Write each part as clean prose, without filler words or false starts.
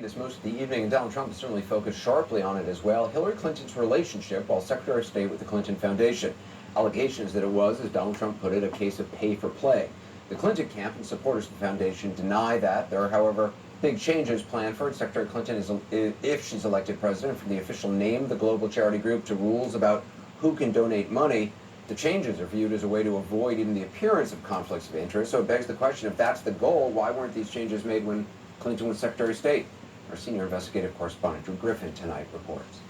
This most of the evening, and Donald Trump has certainly focused sharply on it as well. Hillary Clinton's relationship while Secretary of State with the Clinton Foundation. Allegations that it was, as Donald Trump put it, a case of pay for play. The Clinton camp and supporters of the foundation deny that. There are, however, big changes planned for it. Secretary Clinton is, if she's elected president, from the official name of the global charity group to rules about who can donate money. The changes are viewed as a way to avoid even the appearance of conflicts of interest. So it begs the question, if that's the goal, why weren't these changes made when Clinton was Secretary of State? Our senior investigative correspondent, Drew Griffin, tonight reports.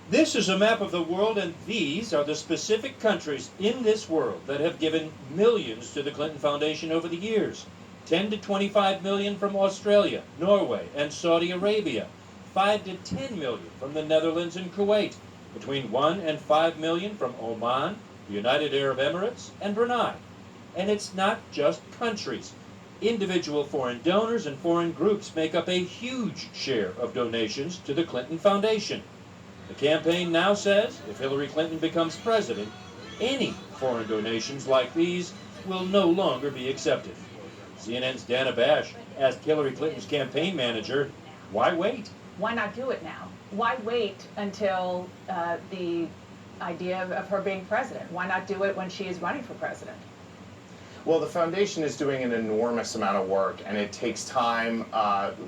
This is a map of the world, and these are the specific countries in this world that have given millions to the Clinton Foundation over the years. 10 to 25 million from Australia, Norway, and Saudi Arabia. 5 to 10 million from the Netherlands and Kuwait. Between 1 and 5 million from Oman, the United Arab Emirates, and Brunei. And it's not just countries. Individual foreign donors and foreign groups make up a huge share of donations to the Clinton Foundation. The campaign now says if Hillary Clinton becomes president, any foreign donations like these will no longer be accepted. CNN's Dana Bash asked Hillary Clinton's campaign manager, why wait? Why not do it now? Why wait until the idea of her being president? Why not do it when she is running for president? Well, the foundation is doing an enormous amount of work, and it takes time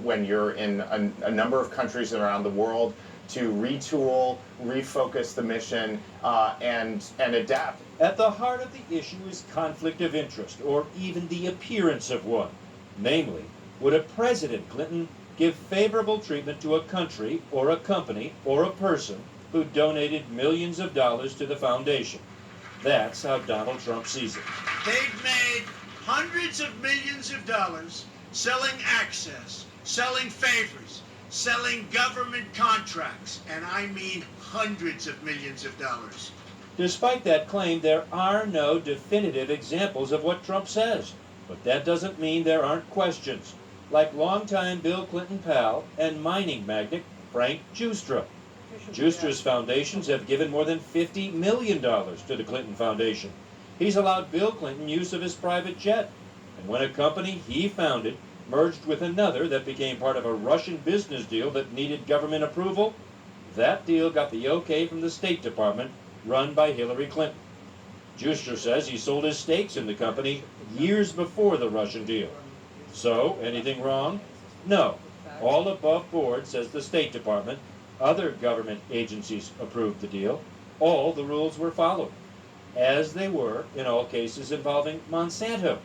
when you're in a number of countries around the world to retool, refocus the mission, and adapt. At the heart of the issue is conflict of interest, or even the appearance of one. Namely, would a President Clinton give favorable treatment to a country, or a company, or a person who donated millions of dollars to the foundation? That's how Donald Trump sees it. They've made hundreds of millions of dollars selling access, selling favors, selling government contracts, and I mean hundreds of millions of dollars. Despite that claim, there are no definitive examples of what Trump says. But that doesn't mean there aren't questions, like longtime Bill Clinton pal and mining magnate Frank Giustra. Giustra's foundations have given more than $50 million to the Clinton Foundation. He's allowed Bill Clinton use of his private jet. And when a company he founded merged with another that became part of a Russian business deal that needed government approval, that deal got the okay from the State Department, run by Hillary Clinton. Giustra says he sold his stakes in the company years before the Russian deal. So, anything wrong? No. All above board, says the State Department. Other government agencies approved the deal. All the rules were followed, as they were in all cases involving Monsanto.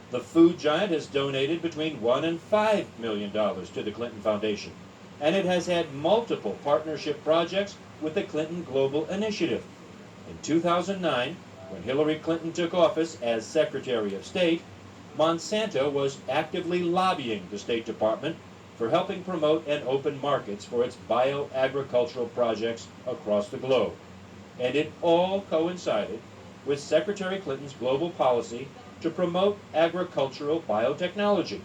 The food giant has donated between $1 and $5 million to the Clinton Foundation, and it has had multiple partnership projects with the Clinton Global Initiative. In 2009, when Hillary Clinton took office as Secretary of State, Monsanto was actively lobbying the State Department for helping promote and open markets for its bioagricultural projects across the globe. And it all coincided with Secretary Clinton's global policy to promote agricultural biotechnology.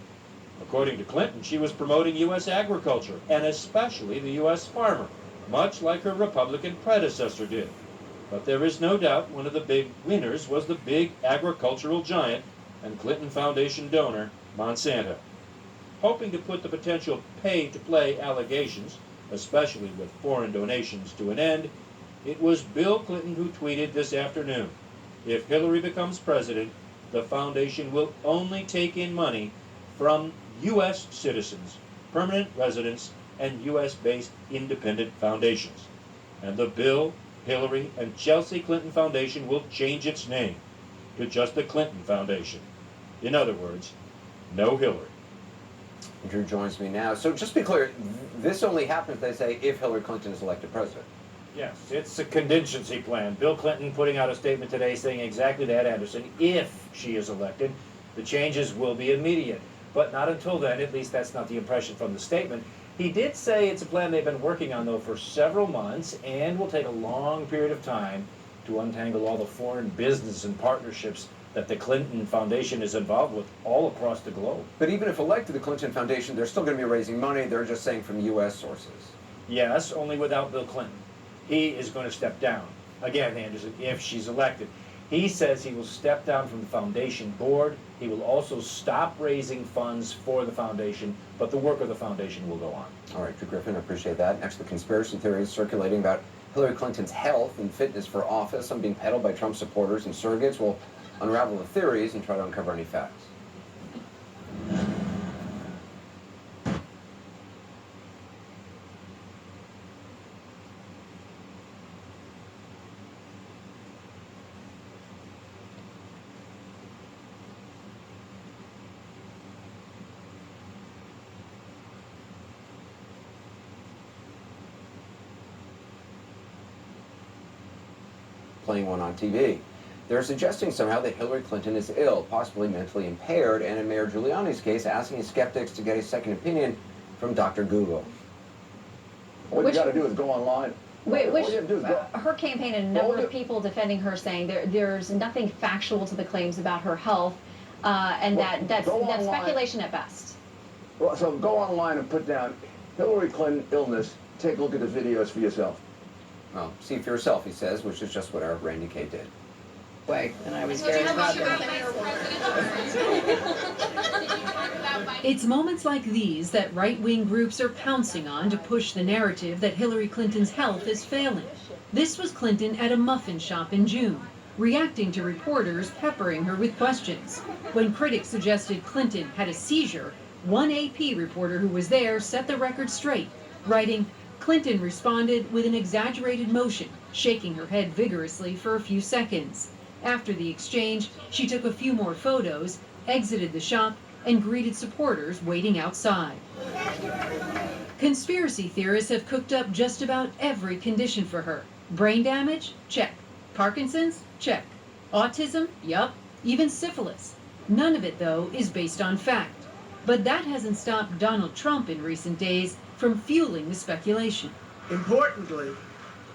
According to Clinton, she was promoting U.S. agriculture, and especially the U.S. farmer, much like her Republican predecessor did. But there is no doubt one of the big winners was the big agricultural giant and Clinton Foundation donor, Monsanto. Hoping to put the potential pay-to-play allegations, especially with foreign donations, to an end, it was Bill Clinton who tweeted this afternoon, if Hillary becomes president, the foundation will only take in money from U.S. citizens, permanent residents, and U.S.-based independent foundations. And the Bill, Hillary, and Chelsea Clinton Foundation will change its name to just the Clinton Foundation. In other words, no Hillary. Drew joins me now. So just to be clear, this only happens, they say, if Hillary Clinton is elected president. Yes, it's a contingency plan. Bill Clinton putting out a statement today saying exactly that, Anderson. If she is elected, the changes will be immediate. But not until then, at least that's not the impression from the statement. He did say it's a plan they've been working on, though, for several months and will take a long period of time to untangle all the foreign business and partnerships that the Clinton Foundation is involved with all across the globe. But even if elected, the Clinton Foundation, they're still going to be raising money. They're just saying from U.S. sources. Yes, only without Bill Clinton. He is going to step down. Again, Anderson, if she's elected. He says he will step down from the foundation board. He will also stop raising funds for the foundation, but the work of the foundation will go on. All right, Drew Griffin, I appreciate that. Next, the conspiracy theories circulating about Hillary Clinton's health and fitness for office, some being peddled by Trump supporters and surrogates. We'll unravel the theories and try to uncover any facts. Playing one on TV. They're suggesting somehow that Hillary Clinton is ill, possibly mentally impaired, and in Mayor Giuliani's case, asking skeptics to get a second opinion from Dr. Google. All you got to do is go online. All you have to do is go. Her campaign and a number of people defending her saying there's nothing factual to the claims about her health, and that's speculation at best. Well, so go online and put down Hillary Clinton illness. Take a look at the videos for yourself. Well, see for yourself, he says, which is just what our Randy Kay did. And I was very proud of her. It's moments like these that right-wing groups are pouncing on to push the narrative that Hillary Clinton's health is failing. This was Clinton at a muffin shop in June, reacting to reporters peppering her with questions. When critics suggested Clinton had a seizure, one AP reporter who was there set the record straight, writing, "Clinton responded with an exaggerated motion, shaking her head vigorously for a few seconds. After the exchange, she took a few more photos, exited the shop, and greeted supporters waiting outside." Conspiracy theorists have cooked up just about every condition for her. Brain damage? Check. Parkinson's? Check. Autism? Yup. Even syphilis. None of it, though, is based on fact. But that hasn't stopped Donald Trump in recent days from fueling the speculation. Importantly,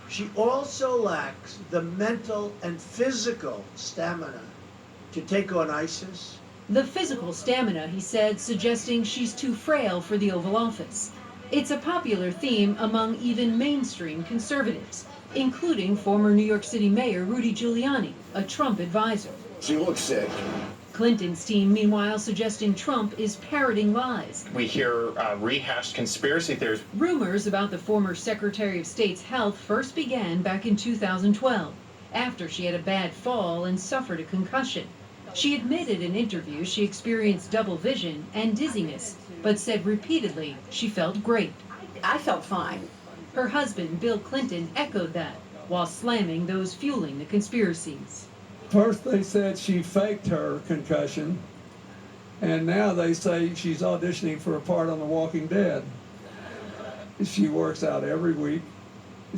she also lacks the mental and physical stamina to take on ISIS. The physical stamina, he said, suggesting she's too frail for the Oval Office. It's a popular theme among even mainstream conservatives, including former New York City Mayor Rudy Giuliani, a Trump advisor. She looks sick. Clinton's team, meanwhile, suggesting Trump is parroting lies. We hear rehashed conspiracy theories. Rumors about the former Secretary of State's health first began back in 2012, after she had a bad fall and suffered a concussion. She admitted in interviews she experienced double vision and dizziness, but said repeatedly she felt great. I felt fine. Her husband, Bill Clinton, echoed that, while slamming those fueling the conspiracies. First they said she faked her concussion, and now they say she's auditioning for a part on The Walking Dead. She works out every week.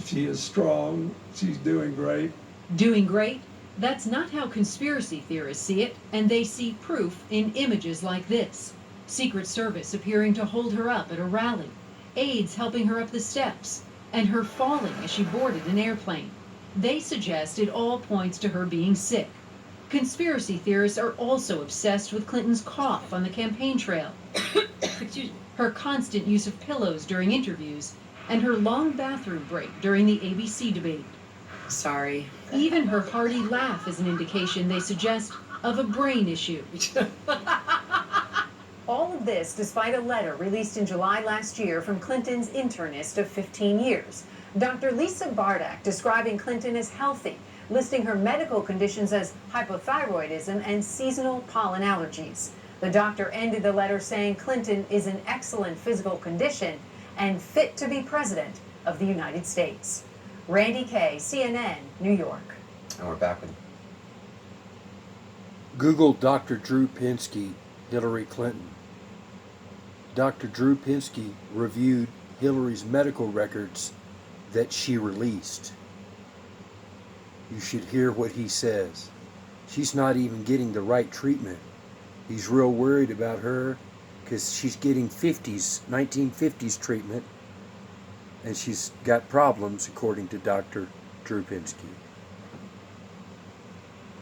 She is strong. She's doing great. Doing great? That's not how conspiracy theorists see it, and they see proof in images like this. Secret Service appearing to hold her up at a rally, aides helping her up the steps, and her falling as she boarded an airplane. They suggest it all points to her being sick. Conspiracy theorists are also obsessed with Clinton's cough on the campaign trail, her constant use of pillows during interviews, and her long bathroom break during the ABC debate. Sorry. Even her hearty laugh is an indication, they suggest, of a brain issue. All of this despite a letter released in July last year from Clinton's internist of 15 years. Dr. Lisa Bardak describing Clinton as healthy, listing her medical conditions as hypothyroidism and seasonal pollen allergies. The doctor ended the letter saying Clinton is in excellent physical condition and fit to be president of the United States. Randy Kay, CNN, New York. And we're back with Google Dr. Drew Pinsky, Hillary Clinton. Dr. Drew Pinsky reviewed Hillary's medical records that she released. You should hear what he says. She's not even getting the right treatment. He's real worried about her because she's getting 1950s treatment, and she's got problems, according to Dr. Drew Pinsky.